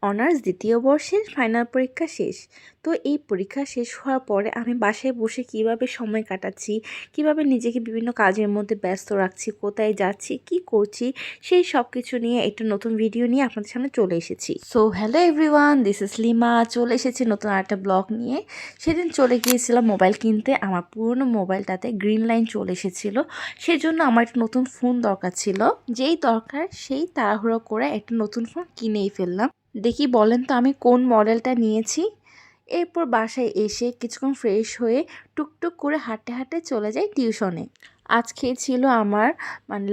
Honours দ্বিতীয় বর্ষের final পরীক্ষা শেষ। তো এই পরীক্ষা শেষ হওয়ার পরে আমি বাসায় বসে কিভাবে সময় কাটাচ্ছি, কিভাবে নিজেকে বিভিন্ন কাজের মধ্যে ব্যস্ত রাখছি, কোথায় যাচ্ছি, কি করছি, সেই সব কিছু নিয়ে একটা নতুন ভিডিও নিয়ে আপনাদের সামনে চলে এসেছি। So hello everyone, this is lima. চলে এসেছি নতুন আরেকটা ব্লগ নিয়ে। সেদিন চলে গিয়েছিলাম মোবাইল কিনতে। আমার পুরনো মোবাইলটাতে গ্রিন লাইন চলে এসেছিলো, সেজন্য আমার একটা নতুন ফোন দরকার ছিল। যেই দরকার সেই তাড়াহুড়ো করে একটা নতুন ফোন কিনেই ফেললাম। দেখি বলেন তো আমি কোন মডেলটা নিয়েছি। এরপর বাসায় এসে কিছুক্ষণ ফ্রেশ হয়ে টুকটুক করে হাঁটতে হাঁটতে চলে যাই টিউশনে। আজকে ছিল আমার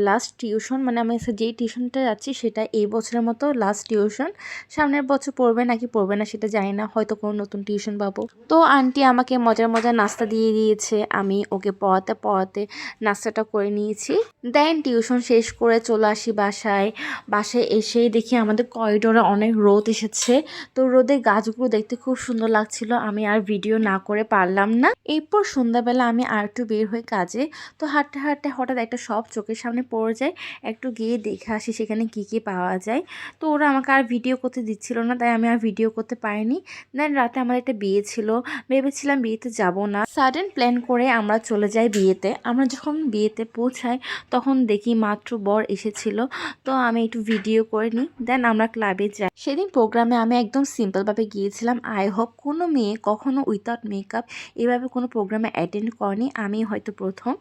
লাস্ট টিউশন, আমি যেই টিউশনটা যাচ্ছি সেটা এই বছরের মতো লাস্ট টিউশন। সামনের বছর পড়বে নাকি পড়বে না সেটা জানি না, হয়তো কোনো নতুন টিউশন পাবো। তো আন্টি আমাকে মজার মজার নাস্তা দিয়ে দিয়েছে, আমি ওকে পড়াতে পড়াতে নাস্তাটা করে নিয়েছি। দেন টিউশন শেষ করে চলে আসি বাসায়। বাসায় এসেই দেখি আমাদের করিডোরে অনেক রোদ এসেছে। তো রোদে গাছগুলো দেখতে খুব সুন্দর লাগছিল, আমি আর ভিডিও না করে পারলাম না। এরপর সন্ধ্যাবেলা আমি আর একটু বের হই কাজে। তো হাঁটতে হাঁটতে হঠাৎ একটা শপ চোখের সামনে পড়ে যায়, একটু গিয়ে দেখে আসি সেখানে কি কি পাওয়া যায়। তো ওরা আমাকে আর ভিডিও করতে দিচ্ছিল না, তাই আমি আর ভিডিও করতে পারিনি। দেন রাতে আমার একটা বিয়ে ছিল, ভেবেছিলাম বিয়েতে যাব না। সাডেন প্ল্যান করে আমরা চলে যাই বিয়েতে। আমরা যখন বিয়েতে পৌঁছাই তখন দেখি মাত্র বর এসেছিল। তো আমি একটু ভিডিও করে নিই, দেন আমরা ক্লাবে যাই। সেদিন প্রোগ্রামে আমি একদম সিম্পলভাবে গিয়েছিলাম। আই হোপ কোনো মেয়ে কখনো উইথাউট মেকআপ এভাবে কোনো প্রোগ্রামে অ্যাটেন্ড করেনি, আমি হয়তো প্রথম।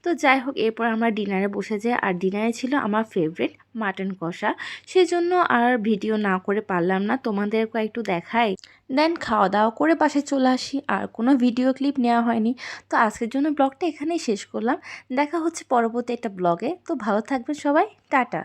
তো যাই হোক, এরপর আমরা ডিনারে বসে যাই, আর ডিনারে ছিল আমার ফেভারিট মাটন কষা। সেজন্য আর ভিডিও না করে পারলাম না, তোমাদেরকে একটু দেখাই। দেন খাওয়া দাওয়া করে বাসায় চলে আসি, আর কোনো ভিডিও ক্লিপ নেওয়া হয়নি। তো আজকের জন্য ব্লগটা এখানেই শেষ করলাম। দেখা হচ্ছে পরবর্তী একটা ব্লগে। তো ভালো থাকবেন সবাই, টাটা।